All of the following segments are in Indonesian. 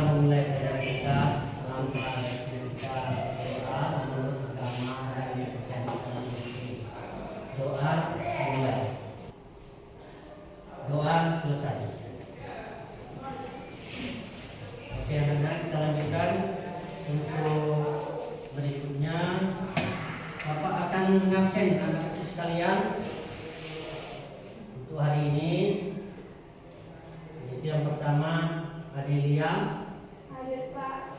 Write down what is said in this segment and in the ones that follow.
memulai pelajaran kita tanpa kita doa menurut agama dan dipercaya dalam Muslim. Doa mulai. Doa selesai. Oke, anak-anak, kita lanjutkan untuk berikutnya. Bapak akan ngabsen anak-anakku sekalian untuk hari ini. Itu yang pertama Adelia. Hadir Pak.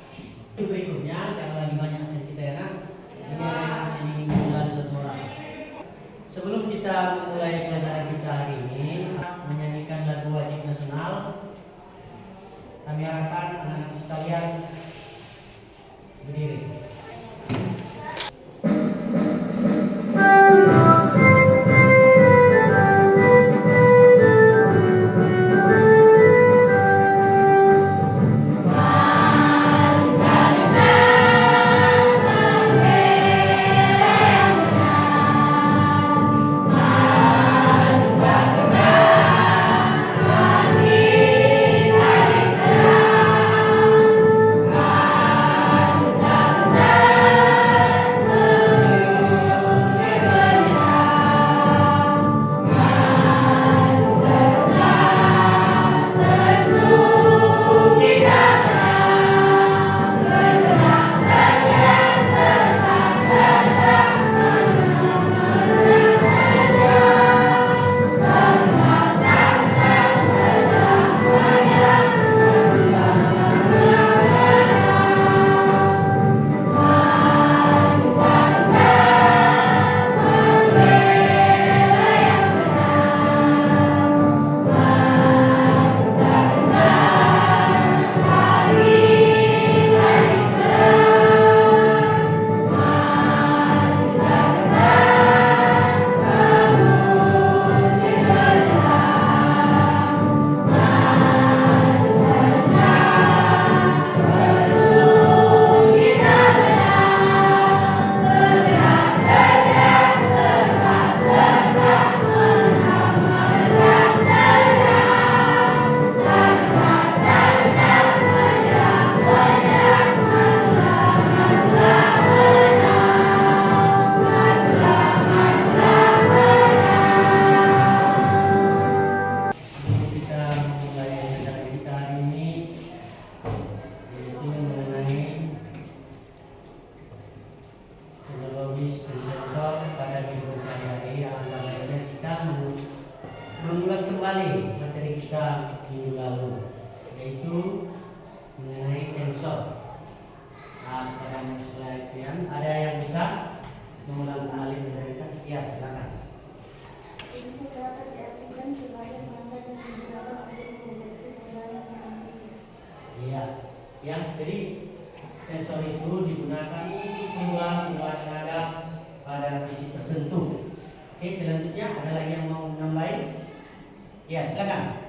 Berikutnya jangan lagi banyak absen kita ya nak. Ini ada yang absen ini bulan 1 orang. Sebelum kita memulai pelajaran kita hari ini, menyanyikan lagu wajib nasional. Kami harapkan anak-anak sekalian berdiri. Mengulas kembali materi kita minggu lalu, yaitu mengenai sensor. Pada slide ada yang bisa mengulang kembali materi kita? Ya, silakan. Ini dapat diartikan sebagai mata dan menggunakan untuk mendeteksi pembayaran transmisi. Iya, ya. Jadi sensor itu digunakan untuk mengulang nada pada visi tertentu. Oke, selanjutnya ada lagi yang mau menambahin? Ya, silakan.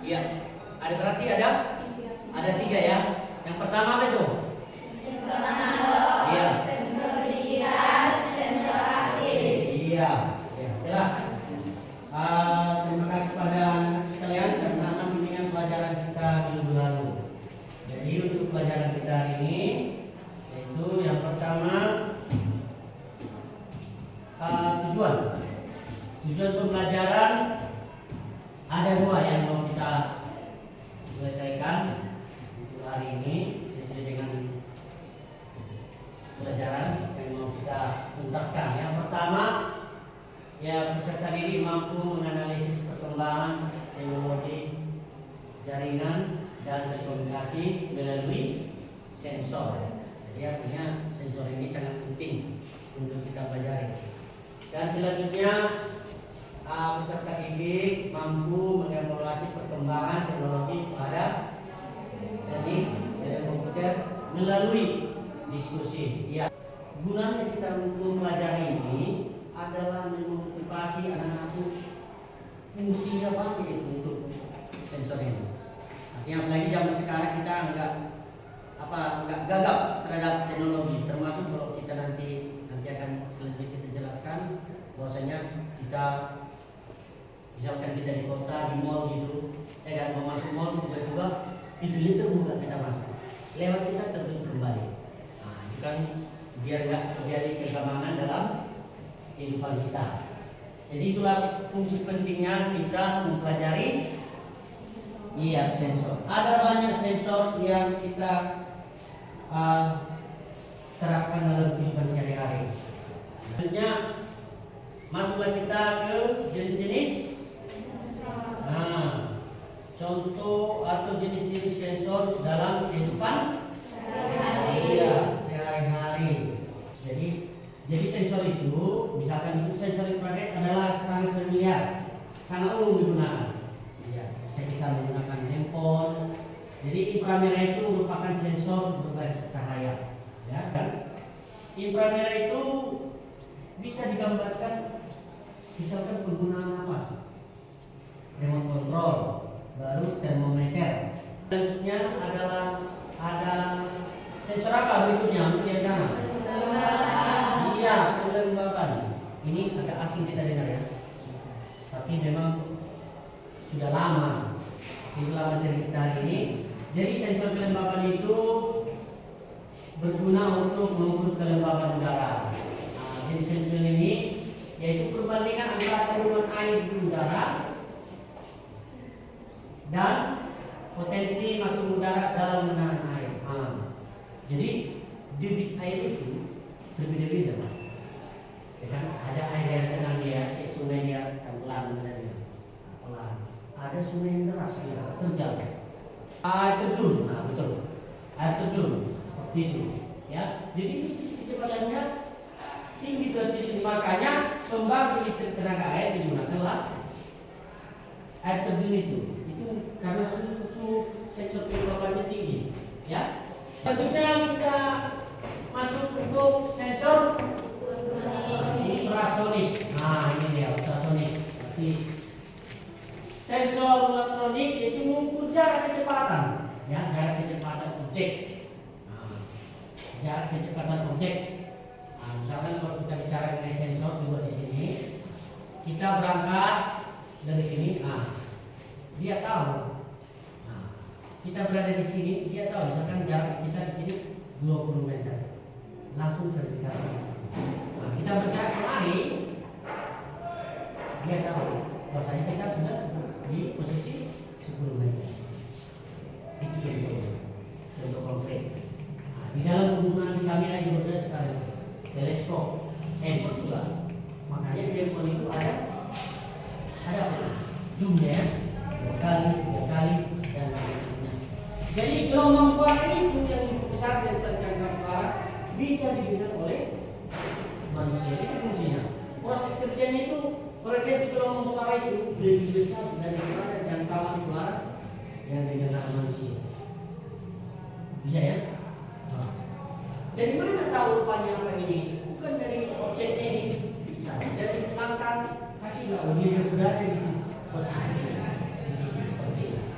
Iya, ada berarti ada 3 ya. Yang pertama apa itu? Sensor analog, Iya. sensor digital, sensor aktif. Iya, ya. Jelas. Terima kasih pada anak sekalian karena masih ingat pelajaran kita minggu lalu. Jadi untuk pelajaran kita ini, yaitu yang pertama tujuan pembelajaran ada 2 yang mau kita selesaikan untuk hari ini sesuai dengan pelajaran yang mau kita tuntaskan. Yang pertama, ya, peserta didik mampu menganalisis perkembangan teknologi jaringan dan berkomunikasi melalui sensor. Jadi artinya sensor ini sangat penting untuk kita pelajari. Dan selanjutnya peserta didik mampu mengevaluasi perkembangan teknologi pada teknik komputer melalui diskusi. Ya, gunanya kita untuk mempelajari ini adalah memotivasi anak-anak fungsinya banyak itu untuk sensor ini. Artinya apalagi zaman sekarang kita enggak gagap terhadap teknologi, termasuk kalau kita nanti Nanti akan selanjutnya kita jelaskan bahwasanya kita misalkan kita di kota, di mall gitu, kan mau masuk mall tiba-tiba pintunya terbuka, kita masuk, lewat kita tertutup kembali. Nah, itu kan biar nggak terjadi kegamangan dalam kehidupan kita. Jadi itulah fungsi pentingnya kita mempelajari sensor. Ada banyak sensor yang kita terapkan dalam kehidupan sehari-hari. Selanjutnya masuklah kita ke jenis-jenis. Nah, contoh atau jenis-jenis sensor dalam kehidupan sehari-hari. Jadi sensor itu, misalkan itu sensor infrared adalah sangat familiar, sangat umum digunakan. Kita menggunakan handphone. Jadi inframerah itu merupakan sensor berbasis cahaya. Ya, kan? Inframerah itu bisa digambarkan, misalkan penggunaan apa? Remote control, baru termometer. Selanjutnya ada sensor apa berikutnya untuk yang kanan? Iya, kelembaban. Ini agak asing kita dengar ya, tapi memang sudah lama dalam materi kita hari ini. Jadi sensor kelembaban itu berguna untuk mengukur kelembaban udara. Nah, jadi sensor ini yaitu perbandingan antara kandungan air di udara dan potensi masuk udara dalam menahan air. Jadi debit air itu berbeda-beda. Ya kan? Ada air yang tenang dia, sungai dia pelan pelan. Ada sungai yang deras ya, terjal. Air terjun, nah betul. Air terjun seperti itu, ya. Jadi kecepatannya tinggi tertinggi, makanya pembangkit listrik tenaga air digunakanlah air terjun itu karena suhu sensor kelembabannya tinggi, ya. Selanjutnya kita masuk untuk sensor ultrasonik. Nah ini dia ultrasonik. Berarti sensor ultrasonik itu mengukur jarak kecepatan, ya, jarak kecepatan objek. Nah, jarak kecepatan objek. Nah, misalkan kalau kita bicara mengenai sensor dibuat di sini, kita berangkat dari sini, dia tahu. Nah, kita berada di sini, dia tahu. Misalkan jarak kita di sini 20 meter, langsung terdekat. Nah, kita bergerak kemari, dia tahu bahwasanya kita sudah di posisi 10 meter. Itu contoh konkret. Nah, di dalam penggunaan di kamera juga ada sekarang teleskop, handphone juga. Makanya di handphone itu ada apa? Zoomnya ya, 2 kali dan sebagainya. Jadi gelombang suara itu yang lebih besar dari terjangkau suara bisa didengar oleh manusia. Itu fungsinya. Proses kerjanya itu frekuensi gelombang suara itu lebih besar daripada jangkauan suara yang didengar manusia. Bisa ya? Dari mana tahu rupanya apa ini? Bukan dari objeknya ini, bisa dari selangkah kaki kalau dia berada di posisi seperti ini.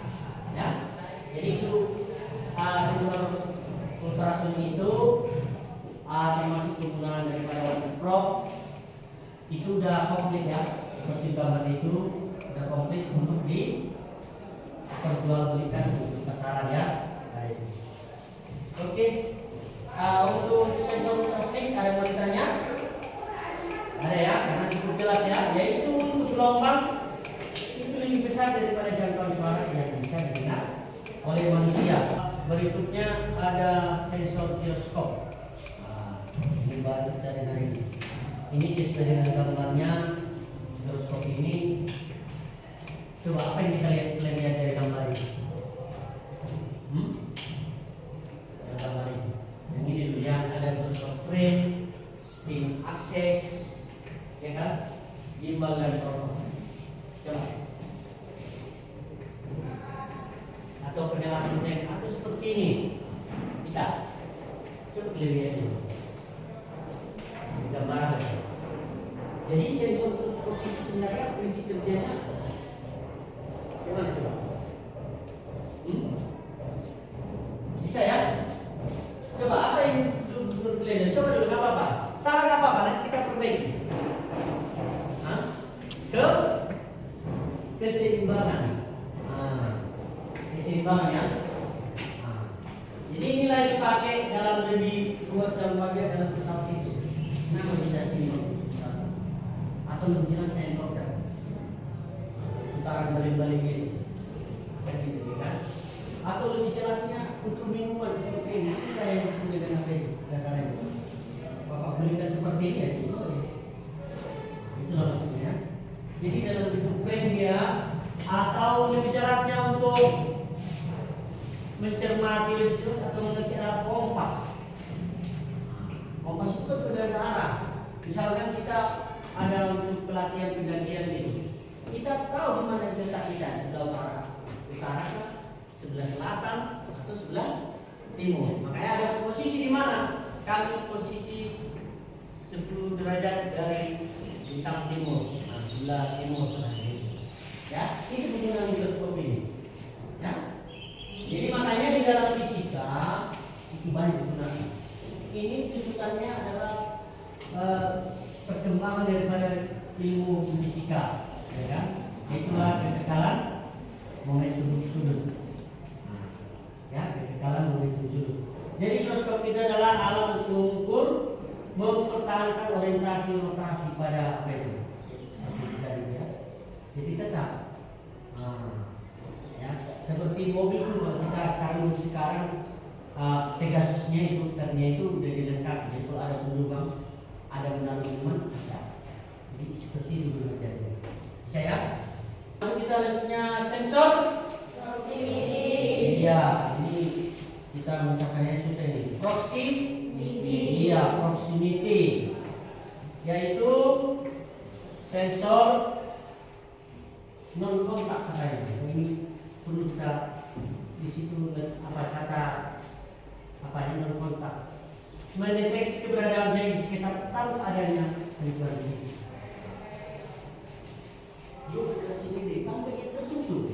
Ya, jadi itu sensor ultrasonik itu termasuk penggunaan daripada waterproof itu udah komplit ya, seperti gambar itu udah komplit untuk diperjualbelikan untuk pasaran ya. Baik. Oke. Untuk sensor ultrasonik ada yang mau ditanya? Ada ya, karena cukup jelas ya, yaitu untuk gelombang itu lebih besar daripada jangkauan suara yang bisa didengar oleh manusia. Berikutnya ada sensor giroskop. Ini baru kita dengar ini. Ini sesuai dengan gambarnya giroskop ini. Coba apa yang kita lihat dari gambar ini? Gambar ini. Yang ini dulu ya, ada giroskop frame, spin axis, ya kan? Gimbal dan rotor. Coba. Atau penyalahan tank atau seperti ini. Bisa. Coba lihat dulu. Gambar. Jadi sensor giroskop itu sebenarnya prinsip kerjanya gimana coba? Bisa ya? Coba apa yang belum kelihatan? Coba dulu nggak apa-apa. Salah nggak apa-apa. keseimbangan. Keseimbangan ya. Jadi inilah dipakai dalam lebih luas dalam bagian dalam pesawat itu. Kenapa bisa seimbang? Atau lebih jelas helikopter. Putaran balik-balik gitu. Kan gitu kan? Atau lebih jelasnya untuk minuman seperti ini. Ini kayak yang disebut dengan apa itu? Kata-katanya. Bapak belikan seperti ini ya. Itulah maksudnya. Jadi dalam bentuk frame dia, atau lebih jelasnya untuk mencermati lebih jelas atau mengerti adalah kompas. Kompas itu kan beda arah. Misalkan kita ada untuk pelatihan pendakian itu, kita tahu di mana letak kita, sebelah utara, sebelah selatan, atau sebelah timur. Makanya ada posisi di mana kami posisi 10 derajat dari bintang timur, sebelah timur. Ya, itu penggunaan mikroskop ini. Ya. Jadi makanya di dalam fisika itu banyak digunakan. Ini tuntutannya adalah perkembangan daripada ilmu fisika, ya kan? Itulah kekekalan momentum sudut. Ya, kekekalan momentum sudut. Jadi mikroskop itu adalah alat untuk mengukur, mempertahankan orientasi rotasi pada apa itu? Seperti tadi ya. Jadi tetap. Ya, seperti mobil itu kalau kita sekarang Pegasusnya itu ternyata itu udah dilengkapi. Jadi kalau ada penumpang, ada menaruh minuman bisa. Jadi seperti itu bekerjanya. Bisa ya? Lalu kita lihatnya sensor proximity. Iya, ini kita mencapai susah ini. Proximity. Iya, proximity. Yaitu sensor non kontak katanya. Ini perlu kita di situ apa kata apa ini non kontak. Mendeteksi keberadaan yang di sekitar tanpa adanya sentuhan fisik. Yuk ke sini tanpa kita sentuh.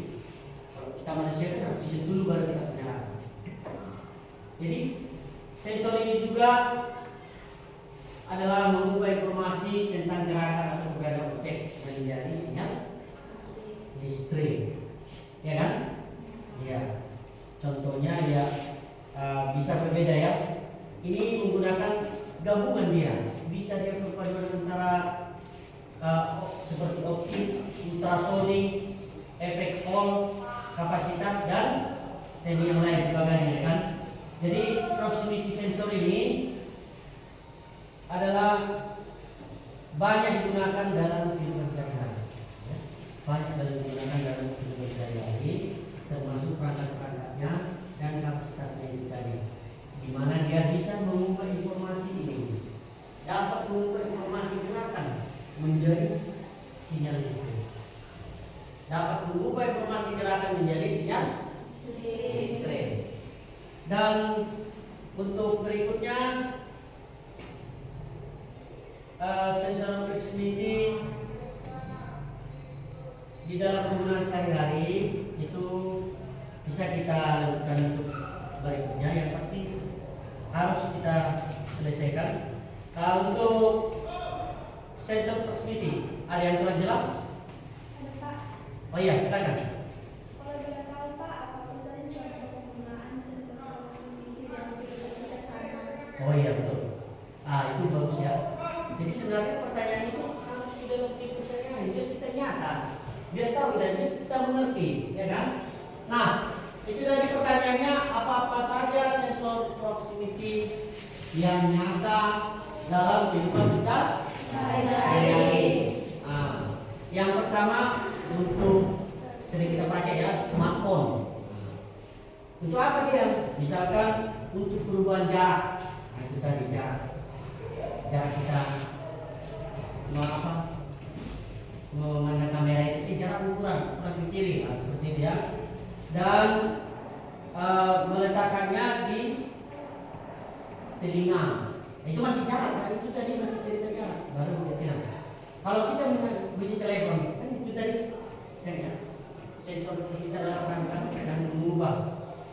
Kalau kita manusia kan harus disentuh dulu baru kita punya rasa. Jadi sensor ini juga adalah mengubah informasi tentang gerakan atau keberadaan objek menjadi sinyal listrik, ya kan? Ya, contohnya ya bisa berbeda ya. Ini menggunakan gabungan dia, bisa dia perpaduan antara seperti optik, ultrasonik, efek Hall, kapasitas dan yang lain sebagainya, kan? Jadi proximity sensor ini adalah banyak digunakan dalam kehidupan sehari-hari. Banyak digunakan dalam kehidupan sehari-hari, termasuk perangkat-perangkatnya dan kapasitasnya itu tadi, di mana dia bisa mengubah informasi ini, dapat mengubah informasi gerakan menjadi sinyal listrik, dapat mengubah informasi gerakan menjadi sinyal listrik. Dan untuk berikutnya sensor proximity di dalam penggunaan sehari-hari itu bisa kita lakukan untuk berikutnya yang pasti harus kita selesaikan. Untuk sensor proximity ada yang kurang jelas? Ada Pak. Oh iya, silakan. Kalau boleh tahu Pak, apa saja contoh penggunaan sensor proximity yang berbeda sama? Oh iya betul. Itu bagus ya. Jadi sebenarnya pertanyaan itu harus di dalam tipe saya, biar kita nyata, biar tahu dan kita mengerti, ya kan? Nah, itu dari pertanyaannya apa-apa saja sensor proximity yang nyata dalam kehidupan kita sehari-hari. Yang pertama untuk sering kita pakai ya smartphone. Untuk apa dia? Misalkan untuk perubahan jarak. Nah, itu tadi jarak kita memandang kamera itu jarak ukuran ke kiri, seperti itu ya. Dan meletakkannya di telinga. Itu masih jarak, kan? Itu tadi masih cerita jarak. Baru dia bilang. Kalau kita bunyi telepon, kan itu tadi, ya, sensor kita dalam rangka dan mengubah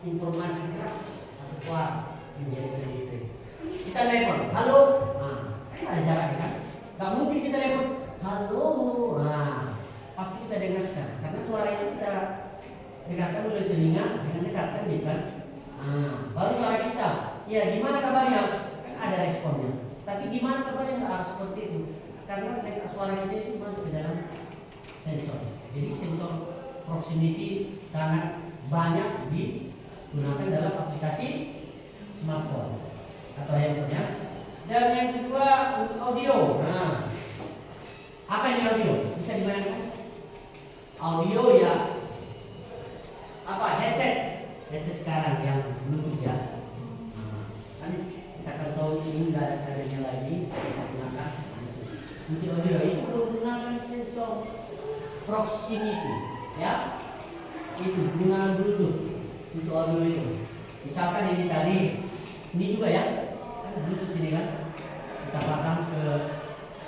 informasi gerak atau suara menjadi sinyal listrik. Kita telepon, halo, ada jarak kan? Gak mungkin kita telepon, halo, pasti kita dengarkan karena suara ya gimana kabarnya? Kan ada responnya. Tapi gimana kabarnya nggak harus seperti itu. Karena suara kita itu masuk ke dalam sensor. Jadi sensor proximity sangat banyak digunakan dalam aplikasi smartphone atau handphone ya. Dan yang kedua untuk audio. Nah, apa ini audio? Bisa dibayangkan? Audio ya apa? Headset sekarang yang Bluetooth ya. Kan kita akan tahu ini nggak ada caranya lagi. Maka untuk audio itu menggunakan sensor proximity ya. Itu guna Bluetooth untuk audio itu. Misalkan ini tadi, ini juga ya, kan Bluetooth ini kan kita pasang ke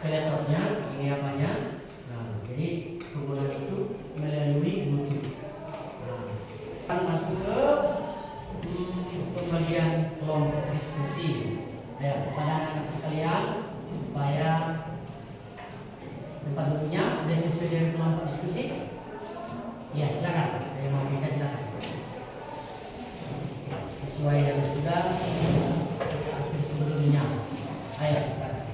laptopnya, ini apanya. Nah, jadi penggunaan itu melalui Bluetooth. Nah, kan masuk ke bagian kelompok diskusi. Ya, kepada anak-anak sekalian supaya tempat duduknya sudah sesuai dengan kelompok diskusi. Ya, silakan. Saya mau minta silakan. Sesuai yang sudah sebelumnya. Ayo, silakan.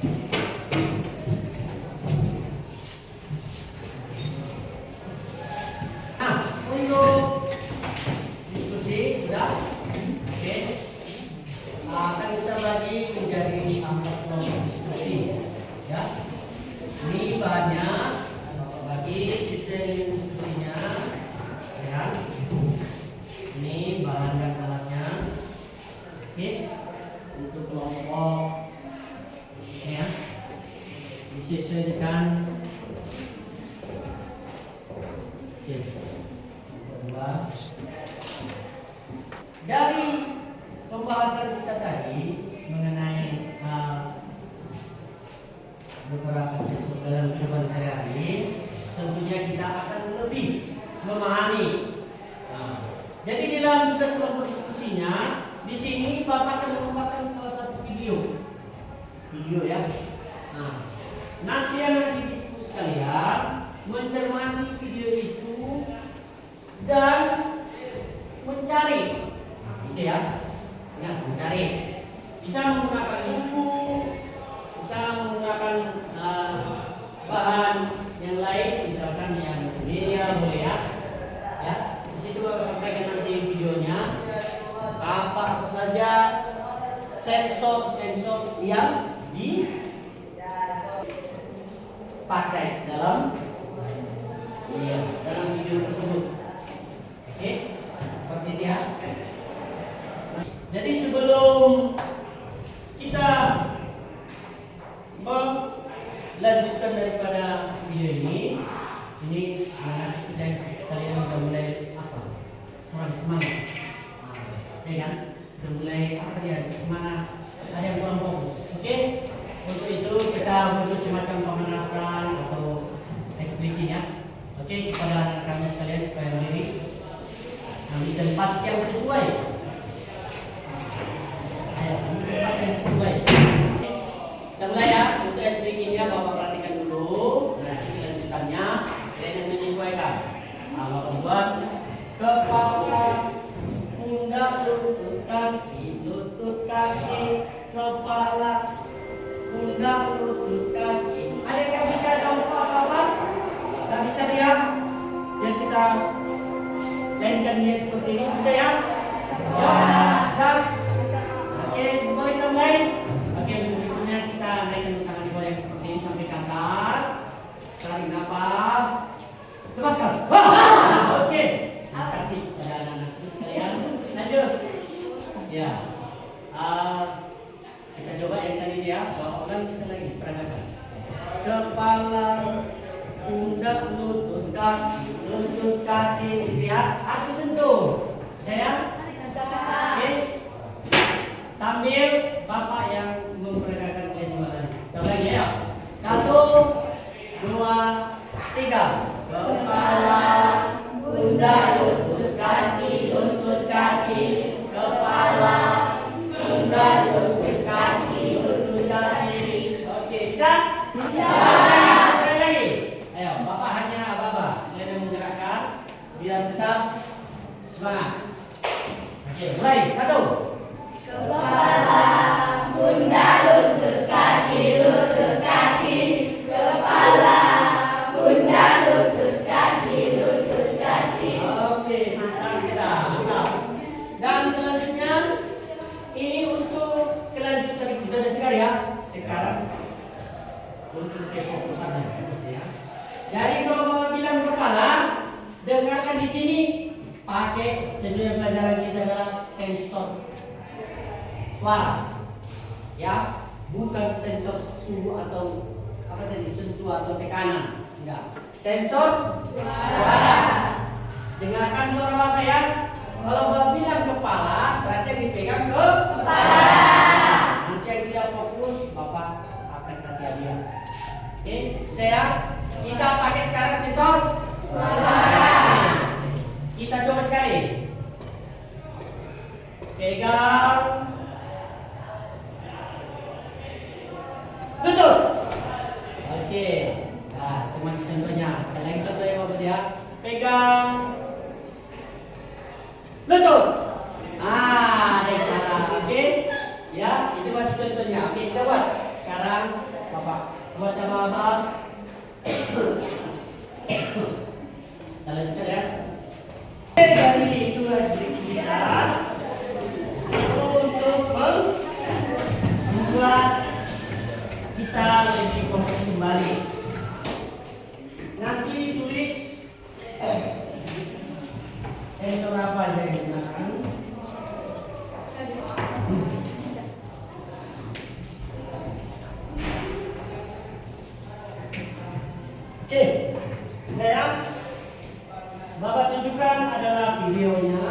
Nah, untuk diskusi sudah. Oke. Akan kita bagi menjadi 4 kelompok diskusi. Ya. Ini bahannya bagi sesuai dengan diskusinya. Ya. Ini bahan dan alatnya. Oke. Untuk kelompok ya. Disesuaikan. Oke. Kedua. Dari pembahasan kita tadi mengenai beberapa sensor dalam kehidupan sehari-hari, tentunya kita akan lebih memahami. Jadi di dalam tugas kelompok diskusinya, di sini Bapak akan menempatkan salah satu video ya. Nah, nanti yang diskusi kalian mencermati video itu dan mencari, gitu ya. Ya, mencari. Bisa menggunakan buku, bisa menggunakan bahan yang lain, misalkan yang media boleh ya. Ya, di situ Bapak sampaikan nanti videonya apa saja sensor yang dipakai dalam video tersebut. Oke, seperti itu ya. Jadi sebelum kita melanjutkan daripada video ini anak-anak kita sekalian sudah mulai kurang semangat. Ya kan? Sudah mulai mana ada yang kurang fokus. Oke? Untuk itu kita butuh semacam pemanasan atau ice breaking ya. Oke, kepada anak kami sekalian supaya berdiri di tempat yang sesuai. Ayo, di tempat yang sesuai. Kita mulai ya. Untuk ice breakingnya Bapak perhatikan dulu. Nah, ini lanjutannya. Kalian yang menyesuaikan. Bapak buat kepala, pundak, lutut kaki, kepala, pundak, lutut kaki. Ada yang bisa contoh apa? Gak bisa dia? Yang kita lainkan dia seperti ini bisa ya? Ya, bisa. Oke, boleh tambahin. Oke, berikutnya kita naikkan tangan di bawah yang seperti ini sampai ke atas. Tarik nafas. Lepaskan. Oke. Terima kasih pada anak-anak sekalian. Lanjut. Ya. Kita coba yang tadi ya. Ulang sekali lagi. Perhatikan. Kepala, pundak, lutut kaki, lihat. Harus sentuh. Saya. Oke. Sambil Bapak yang memperagakan kalian jualan. Coba lagi ya. 1, 2, 3. Kepala, pundak, lutut kaki, kepala, pundak, lutut kaki. Oke, bisa? Bisa. Sekali lagi. Ayo, Bapak hanya Bapak yang menggerakkan biar tetap semangat. Oke, mulai. 1. Kepala, kepala, dengarkan di sini. Pakai sesuai pelajaran kita adalah sensor suara, ya, bukan sensor suhu atau apa tadi, sentuh atau tekanan, enggak. Sensor suara. Dengarkan suara Bapak ya. Kalau Bapak bilang kepala, berarti yang dipegang ke kepala. Nanti yang tidak fokus, Bapak akan kasih hadiah. Oke, kita pakai sekarang sensor suara. Kita coba sekali. Pegang. Lutut. Oke. Nah, itu masih contohnya. Sekali lagi contohnya Bapak ya. Pegang. Lutut. Ada cara. Oke. Ya, itu masih contohnya. Oke, kita buat. Sekarang Bapak buat sama Bapak. Kita lanjutkan ya. Dari tugas kita itu untuk membuat kita lebih fokus kembali. Nanti ditulis sensor apa aja yang digunakan. Oke, nah ya. Bapak tunjukkan adalah videonya.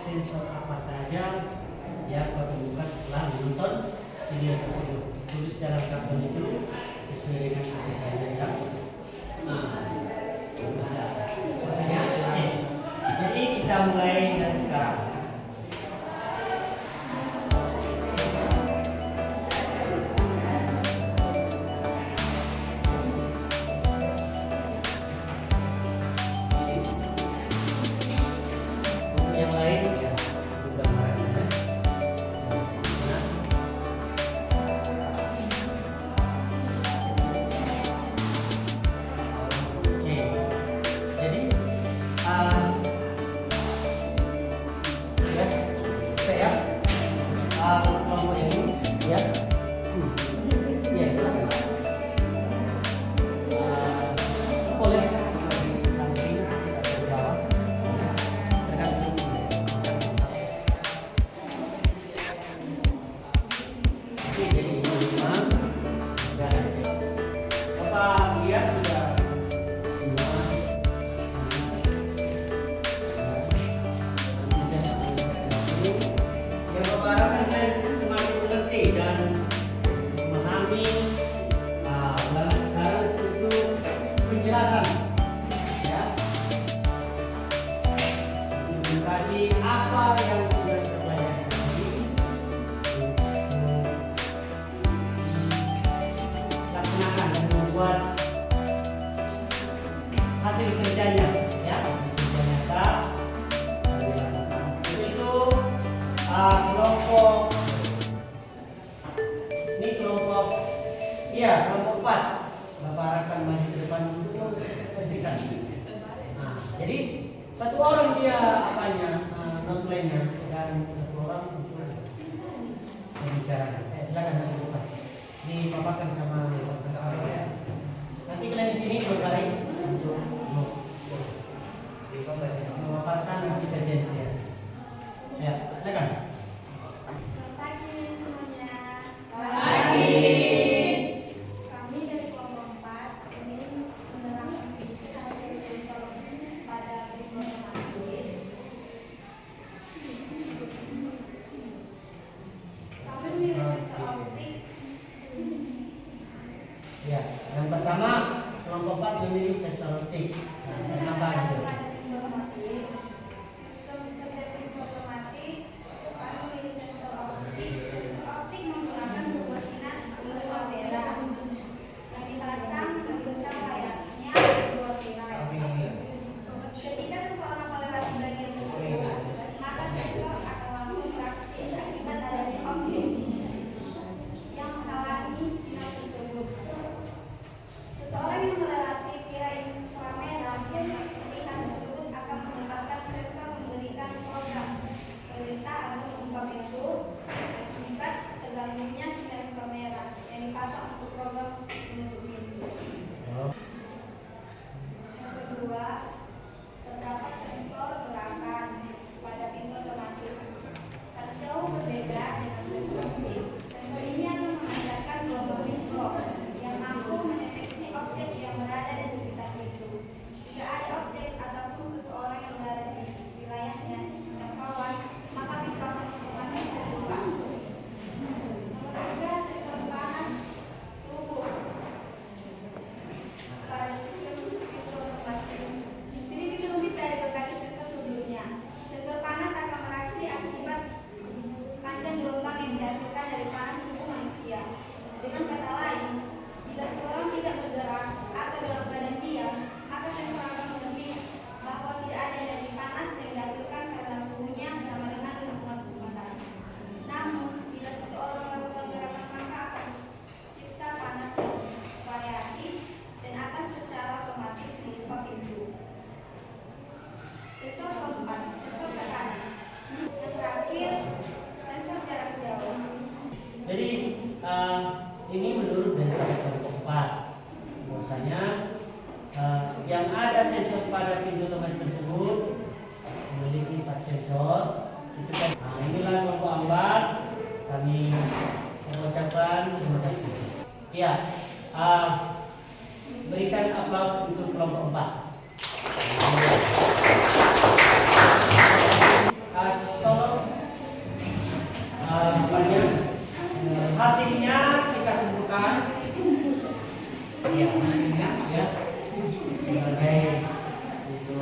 Sensor apa saja yang kau temukan setelah menonton video tersebut. Tulis dalam karton itu sesuai dengan ajaran yang cantik. Jadi kita mulai dari sekarang. Yang lain ya bukan marahnya. Oke, jadi ya saya kelompok ini ya ya silakan. Boleh di samping atau di bawah. Bapak lihat sudah semua. Yang Bapak harapkan kalian semakin mengerti dan memahami. Sekarang untuk penjelasan, ya. Tadi apa yang sudah kita pelajari tadi dilaksanakan dan membuat hasil kerjanya, ya, kerja nyata dilakukan. Itu kelompok ini kelompok kelompok 4. Bapak harapkan maju ke depan untuk mempresentasikan. Nah, jadi satu orang dia notlandnya dan satu orang untuk berbicara. Silakan maju ke depan. Dipaparkan sama ya. pertama kelompok 4 memilih sensor optik. Nah, saya nambah itu. Sistem kerja pintu otomatis memilih sensor optik. Sensor optik menggunakan sebuah sinar ultraviolet yang dipasang menggunakan layarnya sebuah tirai. Ketika seseorang melewati bagian tersebut, maka sensor akan langsung bereaksi akibat adanya objek yang menghalangi sinar tersebut. Seseorang yang melewati tirai inframerah yang terlihat tersebut akan menyebabkan sensor memberikan program perintah agar membuka pintu akibat terganggunya sinar inframerah yang dipasang untuk program menutup pintu. Yang kedua, terdapat sensor gerakan pada pintu otomatis. Tak jauh berbeda dengan sensor optik. Sensor ini akan memancarkan gelombang mikro yang mampu mendeteksi objek yang berada di sekitar pintu. Jika ada objek ataupun seseorang yang berada di wilayahnya jangkauan, maka pintu akan otomatis terbuka. Nomor 3, sensor panas tubuh pada sistem pintu otomatis. Di sini diperlukan dari berbagai sensor sebelumnya. Sensor panas akan bereaksi akibat panjang gelombang yang dihasilkan dari panas tubuh manusia. Dengan kata lain, bila seseorang tidak bergerak atau dalam keadaan diam, maka sensor akan mengerti bahwa tidak ada energi panas yang dihasilkan karena suhunya sama dengan lingkungan sekitar. Namun, bila seseorang melakukan gerakan, maka akan cipta panas yang variasi dan akan secara otomatis membuka pintu. Sensor keempat, sensor tekanan. Yang terakhir, sensor jarak jauh. Jadi ini menurut dari kelompok 4 bahwasanya yang ada sensor pada pintu otomatis tersebut memiliki 4 sensor. Itu kan. Nah, inilah kelompok 4. Kami mengucapkan terima kasih. Ya, berikan aplaus untuk kelompok 4. Tolong hasilnya kita tentukan. Ya, hasilnya ya sebagai itu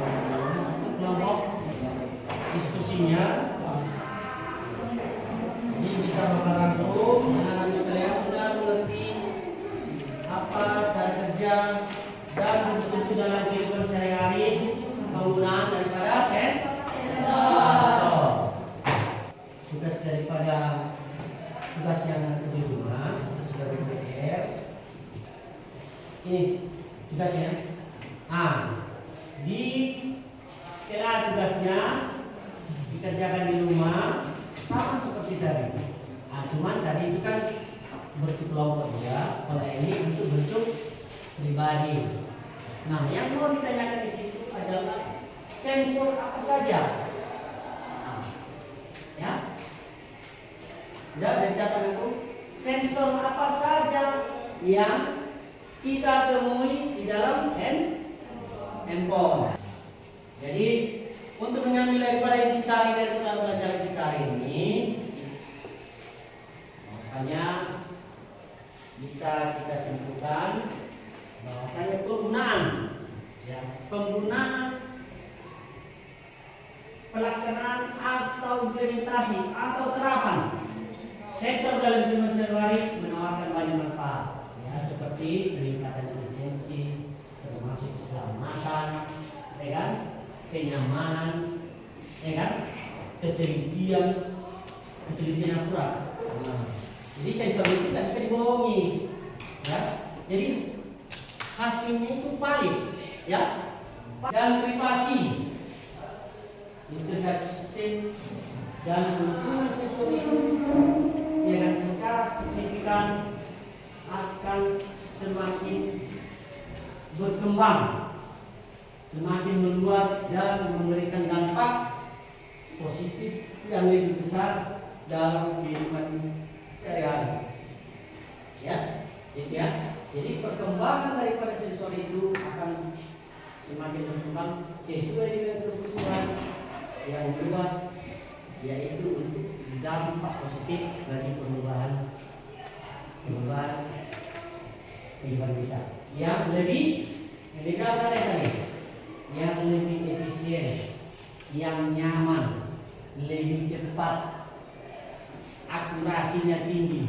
kelompok diskusinya. Ini bisa merangkum anak-anak sekalian sudah mengerti apa cara kerja dan betul dalam kehidupan sehari-hari penggunaan daripada sensor. Tugas daripada tugas yang di rumah sesuai PR. Ini tugasnya. Di tugasnya dikerjakan di rumah sama seperti tadi. Cuman tadi itu kan berkelompok ya. Kalau ini untuk bentuk pribadi. Nah, yang mau ditanyakan di situ adalah sensor apa saja. Ya. Dari catatan itu, sensor apa saja yang kita temui di dalam handphone. Jadi untuk mengambil daripada intisari dari pelajaran kita hari ini, bahwasanya bisa kita simpulkan bahwasanya penggunaan pelaksanaan atau implementasi atau terapan sensor dalam kehidupan sehari-hari menawarkan banyak manfaat, ya, seperti peningkatan efisiensi, termasuk keselamatan, ya kan, kenyamanan, ya kan, ketelitian akurat. Jadi sensor itu tidak bisa dibohongi, ya. Jadi hasilnya itu valid, ya, dan privasi, integrasi sistem dan lingkungan sensor itu yang secara signifikan akan semakin berkembang, semakin meluas dan memberikan dampak positif yang lebih besar dalam kehidupan sehari-hari. Ya, gitu ya. Jadi perkembangan daripada sensor itu akan semakin berkembang sesuai dengan kebutuhan yang luas, yaitu untuk dampak positif bagi perubahan kehidupan kita. yang lebih apa tadi? Yang lebih efisien, yang nyaman, lebih cepat, akurasinya tinggi,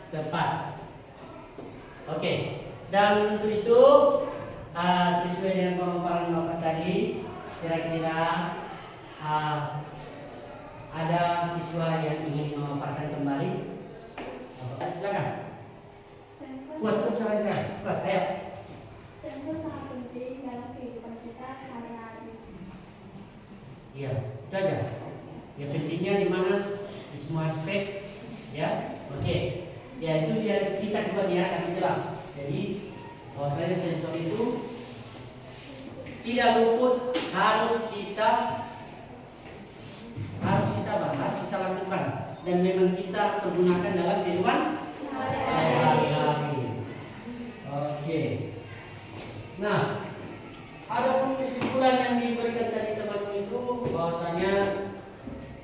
tepat. Oke, dan untuk itu sesuai dengan pemaparan Bapak tadi, kira-kira ada siswa yang ingin memaparkan kembali? Silakan. Buat suara saya. Buat, ayo. Sensor sangat penting dalam kehidupan kita sehari-hari. Iya, itu aja. Ya pentingnya di mana? Di semua aspek, ya. Oke. Ya itu dia singkat buat dia sangat jelas. Jadi bahwasanya sensor itu tidak luput, harus kita bahas, kita lakukan, dan memang kita pergunakan dalam kehidupan sehari-hari. Oke. Nah, ada pun kesimpulan yang diberikan dari teman itu bahwasanya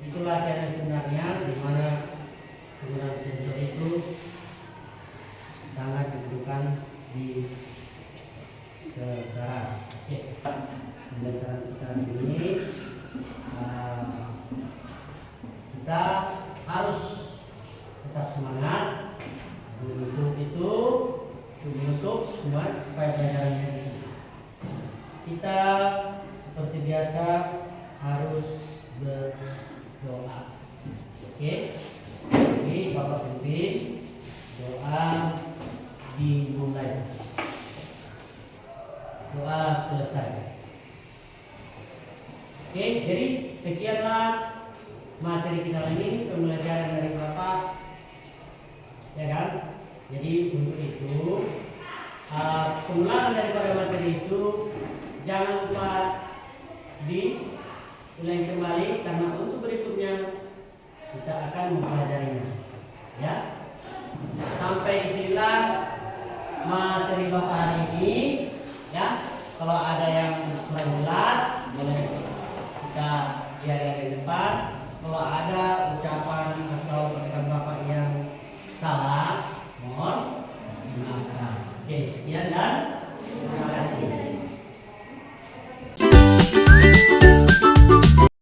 itulah yang sebenarnya di mana penggunaan sensor itu sangat dibutuhkan di sekarang. Oke, pembelajaran kita ini kita harus tetap semangat menutup semua supaya pelajarannya kita seperti biasa harus berdoa. Oke, jadi Bapak pimpin doa dimulai, doa selesai. Oke, jadi sekianlah materi kita ini, pembelajaran dari Bapak, ya kan? Jadi untuk itu pengulangan daripada materi itu jangan lupa diulangi kembali, karena untuk berikutnya kita akan mempelajarinya. Ya, sampai di sinilah materi Bapak hari ini. Ya, kalau ada